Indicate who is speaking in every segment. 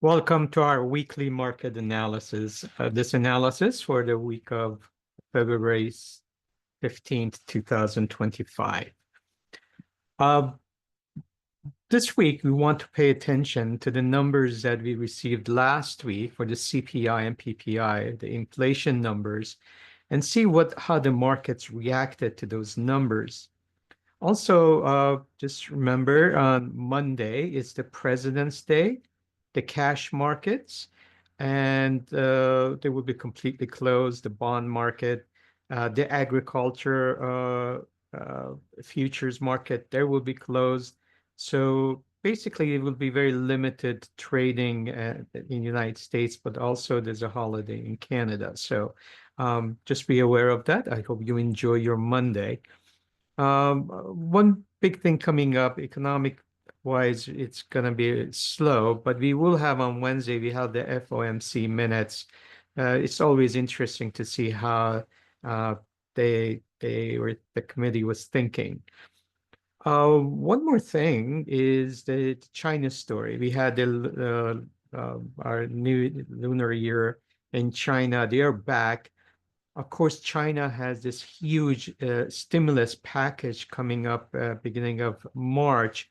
Speaker 1: Welcome to our weekly market analysis. This analysis for the week of February 15th, 2025. Uh, this week, we want to pay attention to the numbers that we received last week for the CPI and PPI, the inflation numbers, and see how the markets reacted to those numbers. Also, just remember on Monday is the President's Day, the cash markets, and they will be completely closed. The bond market, the agriculture futures market, there will be closed. So basically, it will be very limited trading in the United States, but also there's a holiday in Canada. So just be aware of that. I hope you enjoy your Monday. One big thing coming up, economic wise, it's going to be slow, but we will have on Wednesday, we have the FOMC minutes. It's always interesting to see how uh, the committee was thinking. One more thing is the China story. We had our new lunar year in China. They are back. Of course, China has this huge stimulus package coming up beginning of March.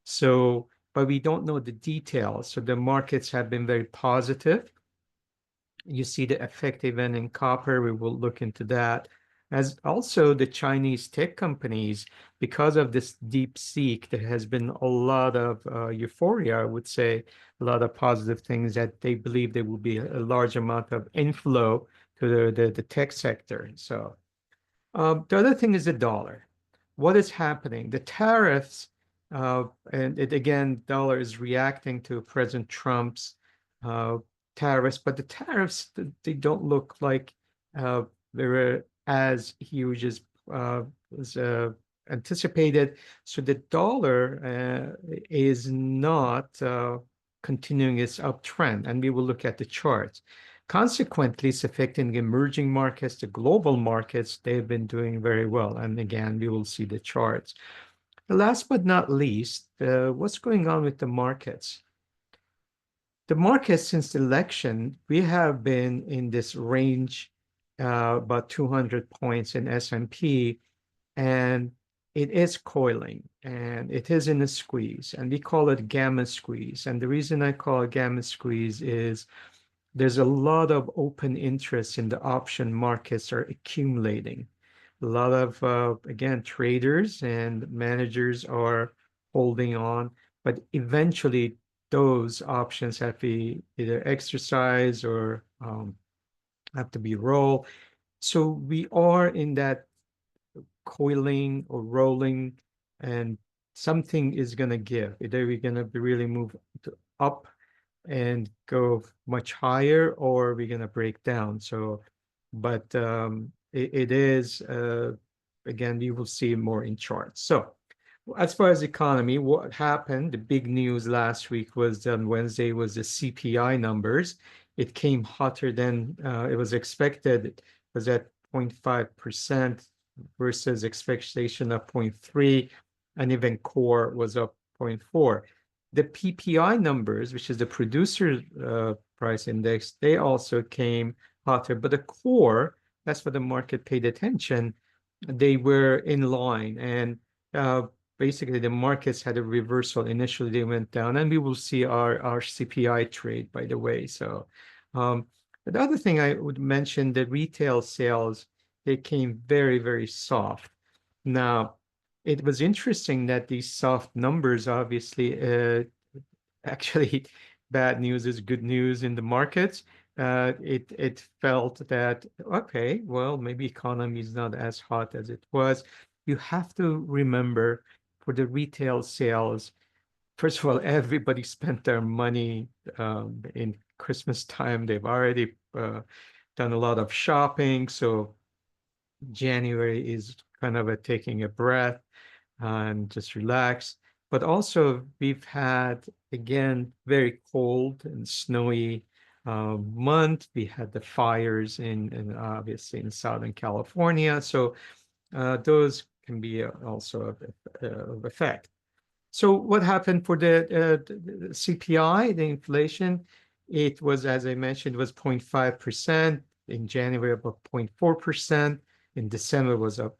Speaker 1: So, but we don't know the details. So the markets have been very positive. You see the effect even in copper. We will look into that. As also the Chinese tech companies, because of this DeepSeek, there has been a lot of euphoria, I would say, a lot of positive things that they believe there will be a large amount of inflow to the tech sector. So the other thing is the dollar. What is happening? The tariffs, and again, dollar is reacting to President Trump's uh, tariffs, but the tariffs, they don't look like they were as huge as was anticipated. So the dollar is not continuing its uptrend, and we will look at the charts. Consequently, it's affecting the emerging markets, the global markets. They've been doing very well. And again, we will see the charts. Last but not least, what's going on with the markets? The markets since the election, we have been in this range, about 200 points in S&P, and it is coiling and it is in a squeeze, and we call it gamma squeeze. And the reason I call it gamma squeeze is there's a lot of open interest in the option markets are accumulating. A lot of, again, traders and managers are holding on, but eventually those options have to be either exercised or have to be rolled. So we are in that coiling or rolling, and something is going to give. Either we're going to really move up and go much higher, or we're going to break down. So, but it is, again, you will see more in charts. So, as far as economy, what happened, the big news last week was on Wednesday was the CPI numbers. It came hotter than it was expected. It was at 0.5% versus expectation of 0.3, and even core was up 0.4. The PPI numbers, which is the producer price index, they also came hotter, but the core, that's what the market paid attention, they were in line. And basically the markets had a reversal. Initially, they went down, and we will see our CPI trade, by the way. So the other thing I would mention, the retail sales, they came very, very soft. Now, it was interesting that these soft numbers, obviously, actually, bad news is good news in the markets. It felt that, okay, well, maybe economy is not as hot as it was. You have to remember, for the retail sales, first of all, everybody spent their money in Christmas time. They've already done a lot of shopping, so January is kind of taking a breath and just relax. But also, we've had, again, very cold and snowy month. We had the fires in obviously in Southern California. So those can be also of effect. So what happened for the CPI, the inflation? It was, as I mentioned, was 0.5%. In January, about 0.4%. In December was in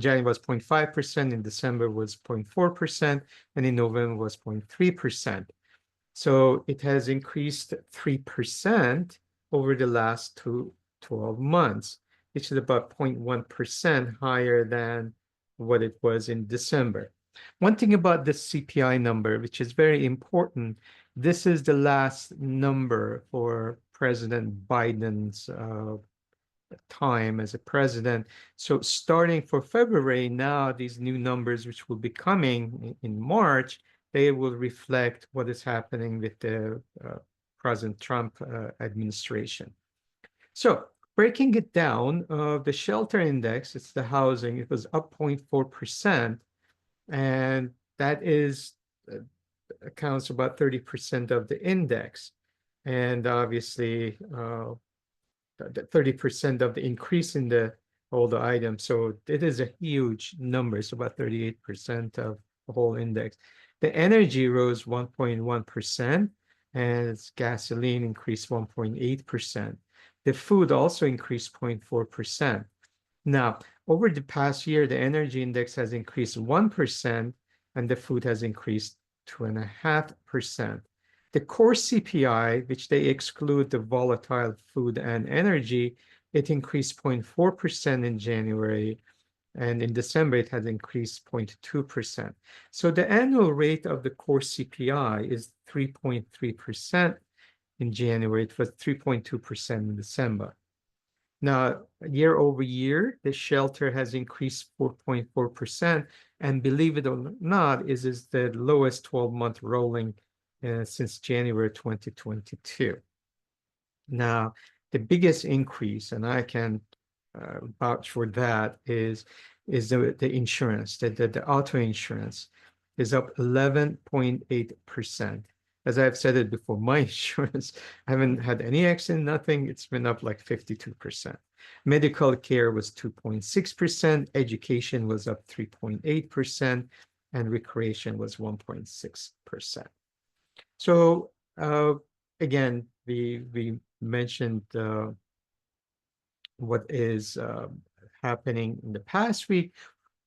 Speaker 1: January was 0.5%. In December was 0.4%. And in November was 0.3%. So it has increased 3% over the last 12 months, which is about 0.1% higher than what it was in December. One thing about this CPI number, which is very important, this is the last number for President Biden's time as a president. So starting for February, now these new numbers, which will be coming in March, they will reflect what is happening with the President Trump administration. So breaking it down, the shelter index, it's the housing, it was up 0.4%, and that is accounts about 30% of the index. And obviously, 30% of the increase in all the items. So it is a huge number. It's about 38% of the whole index. The energy rose 1.1%, and gasoline increased 1.8%. The food also increased 0.4%. Now, over the past year, the energy index has increased 1%, and the food has increased 2.5%. The core CPI, which they exclude the volatile food and energy, it increased 0.4% in January, and in December it has increased 0.2%. So the annual rate of the core CPI is 3.3% in January. It was 3.2% in December. Now, year over year, the shelter has increased 4.4%, and believe it or not, is the lowest 12-month rolling since January 2022. Now, the biggest increase, and I can vouch for that, is the insurance. The auto insurance is up 11.8%. As I've said it before, my insurance, I haven't had any accident, nothing. It's been up like 52%. Medical care was 2.6%. Education was up 3.8%. And recreation was 1.6%. So again, we mentioned what is happening in the past week.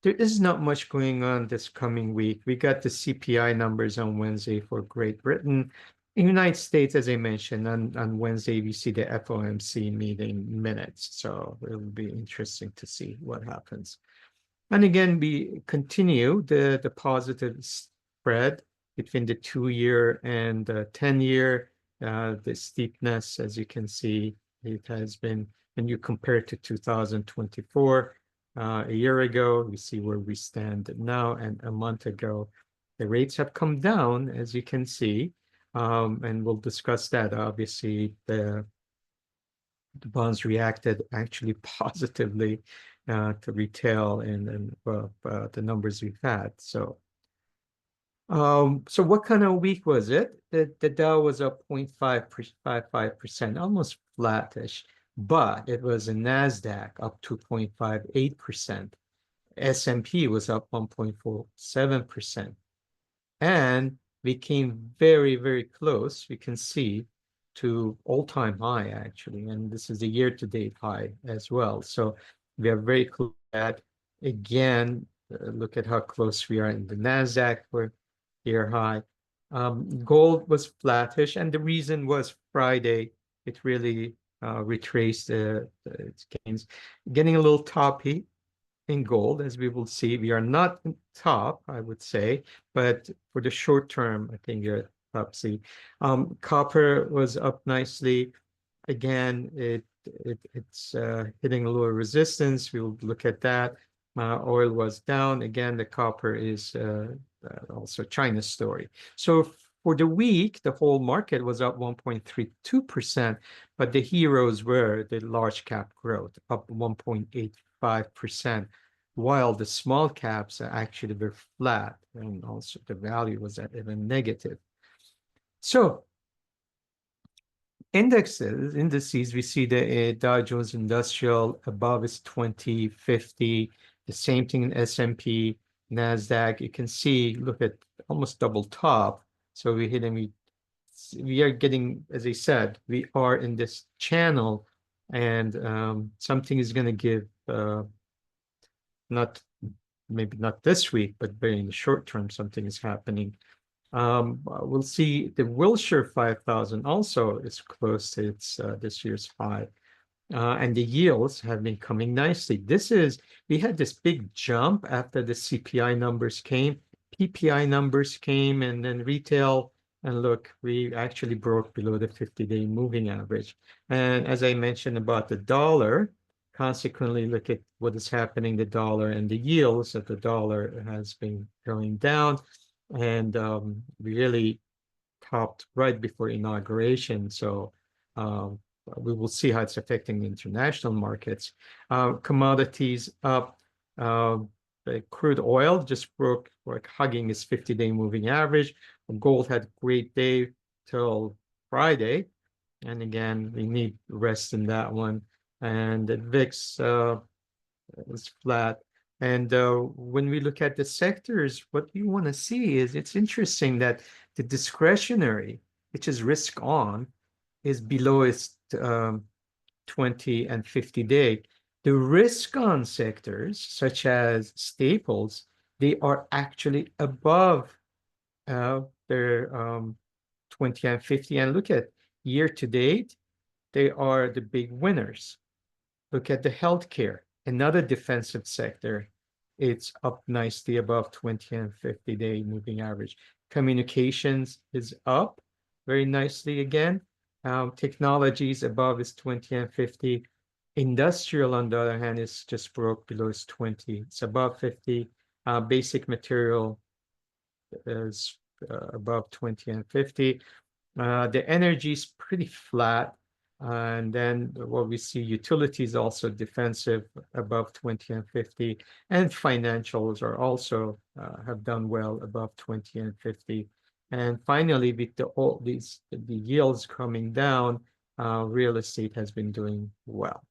Speaker 1: There is not much going on this coming week. We got the CPI numbers on Wednesday for Great Britain. In the United States, as I mentioned, on Wednesday, we see the FOMC meeting minutes. So it'll be interesting to see what happens. And again, we continue the positive spread between the 2-year and 10-year. The steepness, as you can see, it has been, when you compare it to 2024, a year ago, we see where we stand now, and a month ago, the rates have come down, as you can see, and we'll discuss that. Obviously, the bonds reacted actually positively to retail and the numbers we've had. So what kind of week was it? The Dow was up 0.555%, almost flattish, but it was a NASDAQ up 2.58%. S&P was up 1.47%. And we came very, very close, we can see, to all-time high, actually. And this is a year-to-date high as well. So we are very close to that. Again, look at how close we are in the NASDAQ. We're year high. Gold was flattish, and the reason was Friday. It really retraced its gains, getting a little toppy in gold, as we will see. We are not top, I would say, but for the short term, I think you're at topsy. Copper was up nicely. Again, it's hitting a little resistance. We'll look at that. Oil was down. Again, the copper is also China's story. So for the week, the whole market was up 1.32%, but the heroes were the large cap growth, up 1.85%, while the small caps actually were flat, and also the value was even negative. So indices, we see the Dow Jones Industrial above its 2050, the same thing in S&P. NASDAQ, you can see, look at almost double top. So we're hitting, we are getting, as I said, we are in this channel, and something is going to give, not maybe not this week, but very in the short term, something is happening. We'll see the Wilshire 5000 also is close to its this year's high. And the yields have been coming nicely. We had this big jump after the CPI numbers came, PPI numbers came, and then retail. And look, we actually broke below the 50-day moving average. And as I mentioned about the dollar, consequently, look at what is happening, the dollar and the yields of the dollar has been going down. And really topped right before inauguration. So we will see how it's affecting the international markets. Commodities up. The crude oil just broke, like hugging its 50-day moving average. Gold had a great day till Friday. And again, we need rest in that one. And the VIX is flat. And when we look at the sectors, what you want to see is it's interesting that the discretionary, which is risk on, is below its 20 and 50-day. The risk on sectors, such as staples, they are actually above their 20 and 50. And look at year to date, they are the big winners. Look at the healthcare, another defensive sector. It's up nicely above 20 and 50-day moving average. Communications is up very nicely again. Technologies above is 20 and 50. Industrial, on the other hand, is just broke below its 20. It's above 50. Basic material is above 20 and 50. The energy is pretty flat. And then what we see, utilities also defensive above 20 and 50, and financials are also have done well above 20 and 50. And finally, with the yields coming down, real estate has been doing well.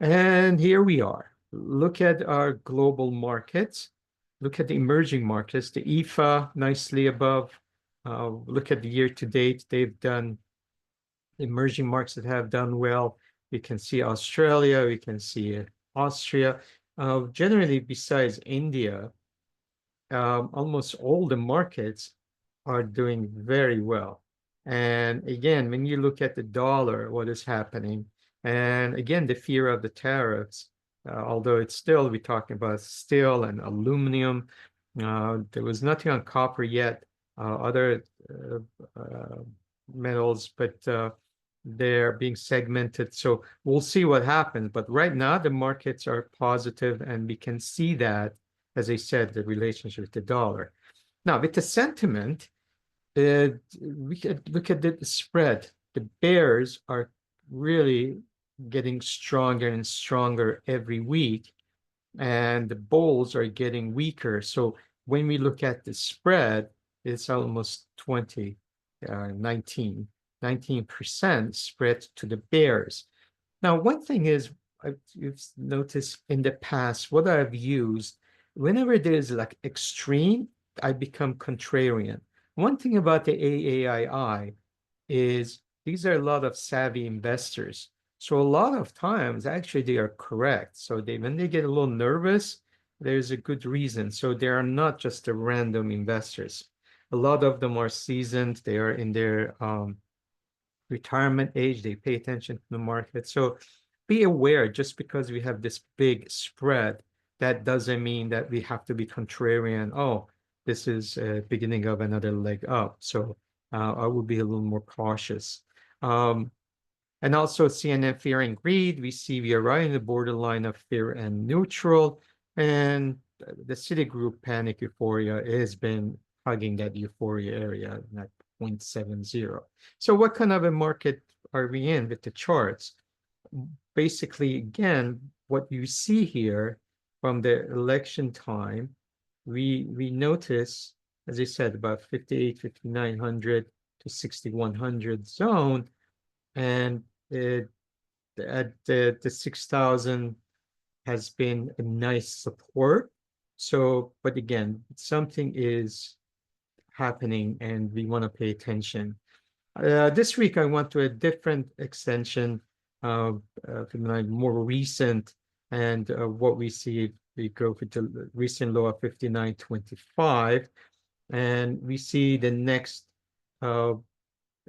Speaker 1: And here we are. Look at our global markets. Look at the emerging markets. The EFA nicely above. Look at the year to date. They've done emerging markets that have done well. We can see Australia, we can see Austria. Generally, besides India, almost all the markets are doing very well. And again, when you look at the dollar, what is happening? And again, the fear of the tariffs, although it's still, we're talking about steel and aluminum. There was nothing on copper yet, other metals, but they're being segmented. So we'll see what happens. But right now, the markets are positive, and we can see that, as I said, the relationship with the dollar. Now, with the sentiment, we could look at the spread. The bears are really getting stronger and stronger every week, and the bulls are getting weaker. So when we look at the spread, it's almost 19% spread to the bears. Now, one thing is, you've noticed in the past, what I've used, whenever there's like extreme, I become contrarian. One thing about the AAII is these are a lot of savvy investors. So a lot of times, actually, they are correct. So when they get a little nervous, there's a good reason. So they are not just the random investors. A lot of them are seasoned. They are in their retirement age. They pay attention to the market. So be aware, just because we have this big spread, that doesn't mean that we have to be contrarian. Oh, this is a beginning of another leg up. So I would be a little more cautious. And also CNN fear and greed. We are right in the borderline of fear and neutral. And the Citigroup panic euphoria has been hugging that euphoria area, that 0.70. So what kind of a market are we in with the charts? Basically, again, what you see here from the election time, we notice, as I said, about 58, 5,900 to 6,100 zone, and at the 6,000 has been a nice support. So, but again, something is happening and we want to pay attention. This week, I went to a different extension, from like more recent, and what we see, we go with the recent low of 59.25, and we see the next, uh,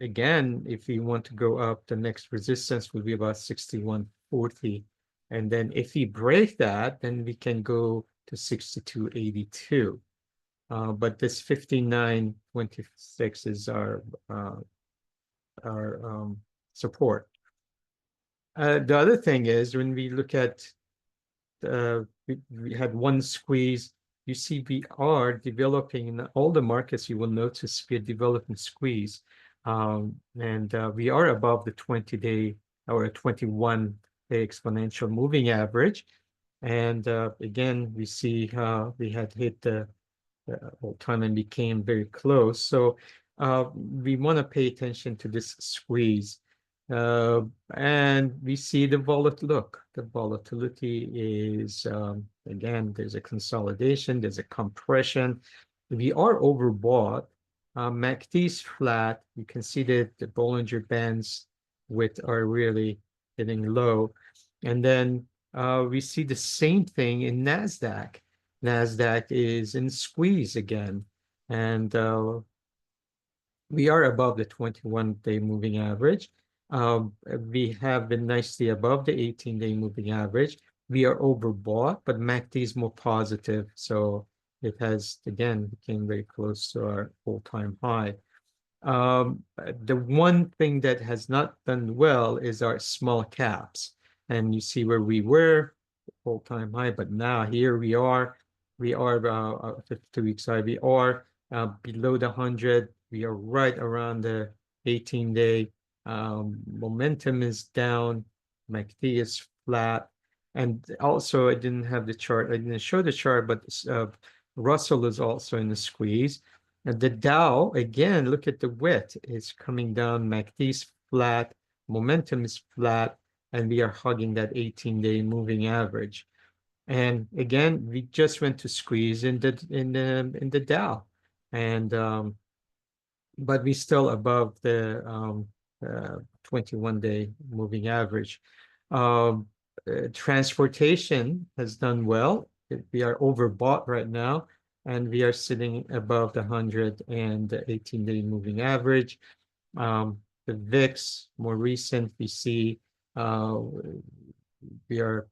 Speaker 1: again, if we want to go up, the next resistance will be about 61.40. And then if we break that, then we can go to 62.82. But this 59.26 is our support. The other thing is when we look at, we had one squeeze. You see, we are developing in all the markets. You will notice we are developing squeeze, and we are above the 20-day or 21-day exponential moving average. And again, we see how we had hit the all time and became very close. So we want to pay attention to this squeeze. And we see the look. The volatility is, again, there's a consolidation, there's a compression. We are overbought. MACD is flat. You can see that the Bollinger Bands width are really getting low. And then we see the same thing in NASDAQ. NASDAQ is in squeeze again. And we are above the 21-day moving average. We have been nicely above the 18-day moving average. We are overbought, but MACD is more positive. So it has, again, became very close to our all-time high. The one thing that has not done well is our small caps. And you see where we were, all-time high, but now here we are 52 weeks high. We are below the 100. We are right around the 18-day. Momentum is down. MACD is flat. And also, I didn't have the chart. I didn't show the chart, but Russell is also in the squeeze. And the Dow, again, look at the width. It's coming down. MACD is flat. Momentum is flat. And we are hugging that 18-day moving average. And again, we just went to squeeze in the Dow, and but we still above the 21-day moving average. Transportation has done well. We are overbought right now, and we are sitting above the 100 and the 18-day moving average. The VIX, more recent, we see we are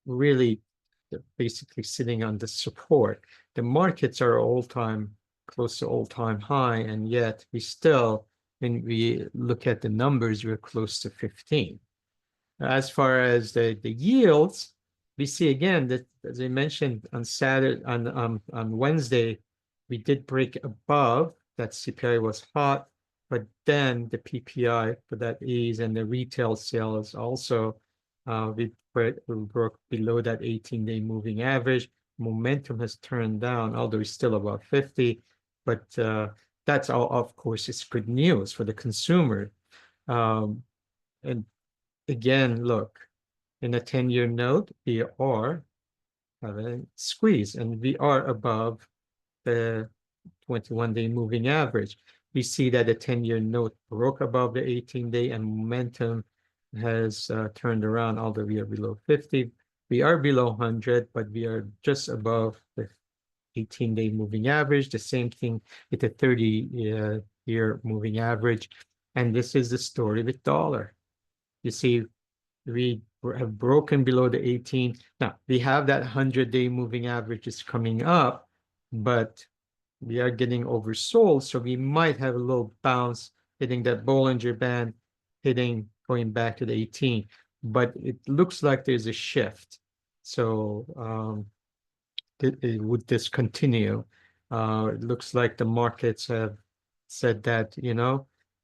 Speaker 1: really basically sitting on the support. The markets are close to all-time high, and yet we still, when we look at the numbers, we're close to 15. As far as the yields, we see again that, as I mentioned on Saturday, on Wednesday, we did break above. That CPI was hot, but then the PPI for that ease and the retail sales also, we broke below that 18-day moving average. Momentum has turned down, although it's still above 50, but that's all, of course, it's good news for the consumer. And again, look, in a 10-year note, we are having a squeeze, and we are above the 21-day moving average. We see that the 10-year note broke above the 18-day, and momentum has turned around, although we are below 50. We are below 100, but we are just above the 18-day moving average. The same thing with the 30-year moving average. And this is the story with dollar. You see, we have broken below the 18. Now, we have that 100-day moving average is coming up, but we are getting oversold. So we might have a little bounce hitting that Bollinger Band, going back to the 18. But it looks like there's a shift. So would this continue? It looks like the markets have said that,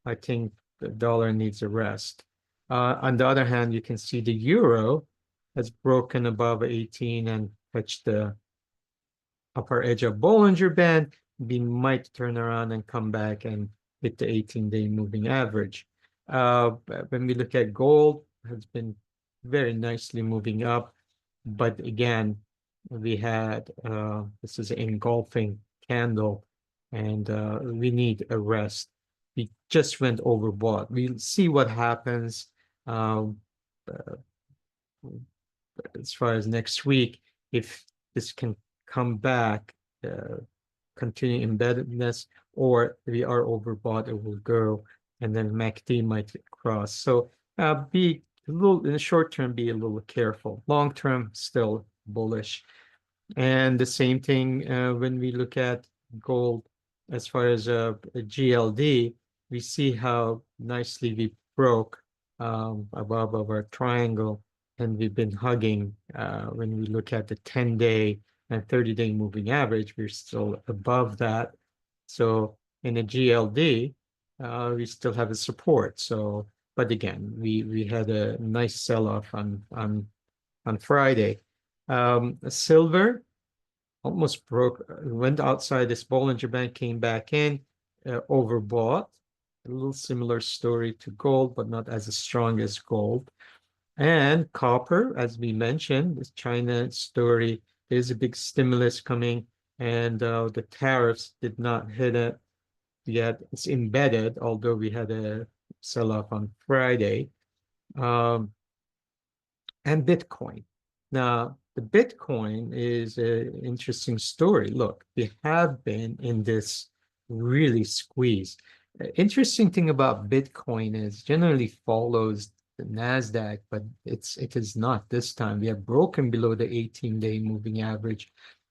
Speaker 1: I think the dollar needs a rest. On the other hand, you can see the euro has broken above 18 and touched the upper edge of Bollinger Band. We might turn around and come back and hit the 18-day moving average. When we look at gold, has been very nicely moving up, but again, we had this is an engulfing candle, and we need a rest. We just went overbought. We'll see what happens um, uh, as far as next week. If this can come back, continue embeddedness, or we are overbought, it will go, and then MACD might cross. So be a little in the short term, be a little careful. Long term, still bullish. And the same thing when we look at gold as far as a GLD, we see how nicely we broke above our triangle, and we've been hugging. When we look at the 10-day and 30-day moving average, we're still above that. So in a GLD, we still have a support. So, but again, we had a nice sell-off on Friday. Silver almost broke, went outside this Bollinger Band, came back in, overbought. A little similar story to gold, but not as strong as gold. And copper, as we mentioned, this China story, there's a big stimulus coming, and the tariffs did not hit it yet. It's embedded, although we had a sell-off on Friday. Um, and Bitcoin. Now, the Bitcoin is an interesting story. Look, we have been in this really squeeze. Interesting thing about Bitcoin is generally follows the Nasdaq, but it is not this time. We have broken below the 18-day moving average,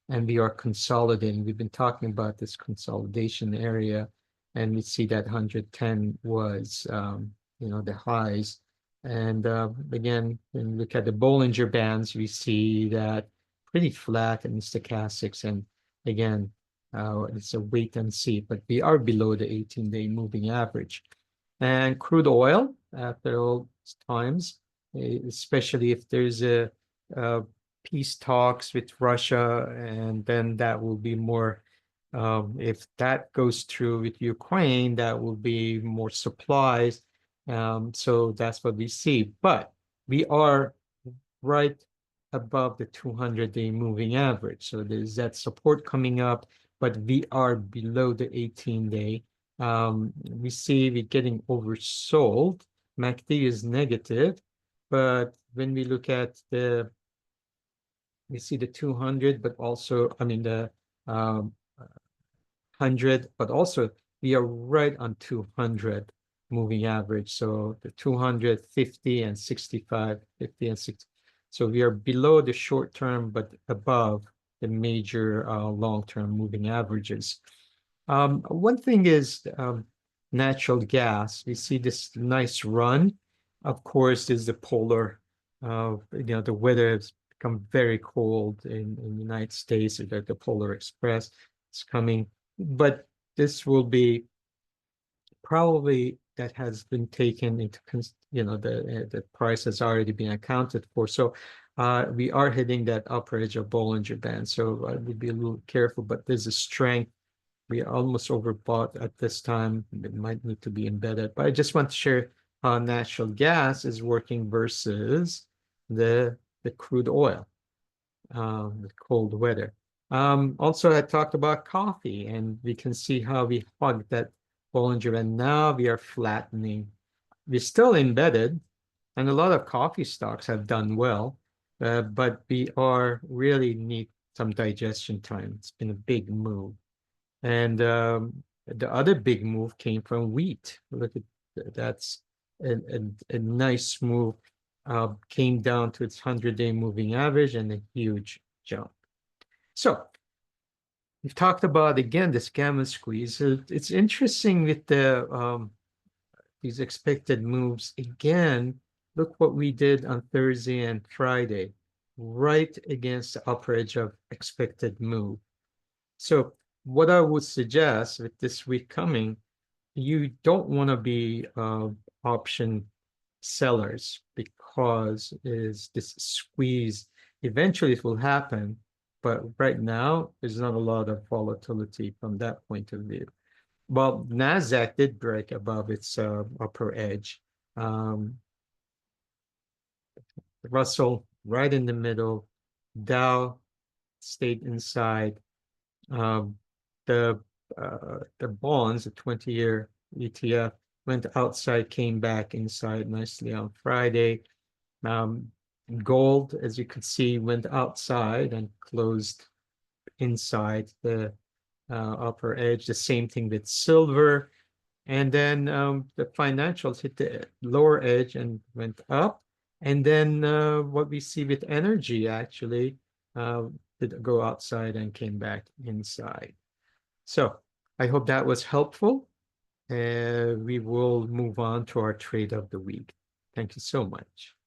Speaker 1: and we are consolidating. We've been talking about this consolidation area, and we see that 110 was the highs. And again, when we look at the Bollinger Bands, we see that pretty flat in stochastics. And again, it's a wait and see, but we are below the 18-day moving average. And crude oil, after all times, especially if there's a peace talks with Russia, and then that will be more, if that goes through with Ukraine, that will be more supplies. So that's what we see. But we are right above the 200-day moving average. So there's that support coming up, but we are below the 18-day. We see we're getting oversold. MACD is negative, but when we look at we see the 200, but also, I mean, the 100, but also we are right on 200 moving average. So the 250 and 65, 50 and 60. So we are below the short term, but above the major long-term moving averages. One thing is natural gas. We see this nice run. Of course, is the polar, the weather has become very cold in the United States. The Polar Express is coming, but this will be probably that has been taken into, the price has already been accounted for. So we are hitting that upper edge of Bollinger Band. So I would be a little careful, but there's a strength. We are almost overbought at this time. It might need to be embedded, but I just want to share how natural gas is working versus the crude oil, the cold weather. Also, I talked about coffee, and we can see how we hugged that Bollinger, and now we are flattening. We're still embedded, and a lot of coffee stocks have done well, but we are really need some digestion time. It's been a big move. And the other big move came from wheat. Look at that's a nice move. Came down to its 100-day moving average and a huge jump. So we've talked about again this gamma squeeze. It's interesting with these expected moves. Again, look what we did on Thursday and Friday, right against the upper edge of expected move. So what I would suggest with this week coming, you don't want to be option sellers, because is this squeeze. Eventually it will happen, but right now there's not a lot of volatility from that point of view. Well, NASDAQ did break above its upper edge. Russell right in the middle. Dow stayed inside. Um, the bonds, the 20-year ETF, went outside, came back inside nicely on Friday. Um, Gold, as you could see, went outside and closed inside the upper edge. The same thing with silver. And then the financials hit the lower edge and went up. And then what we see with energy actually did go outside and came back inside. So I hope that was helpful. We will move on to our trade of the week. Thank you so much.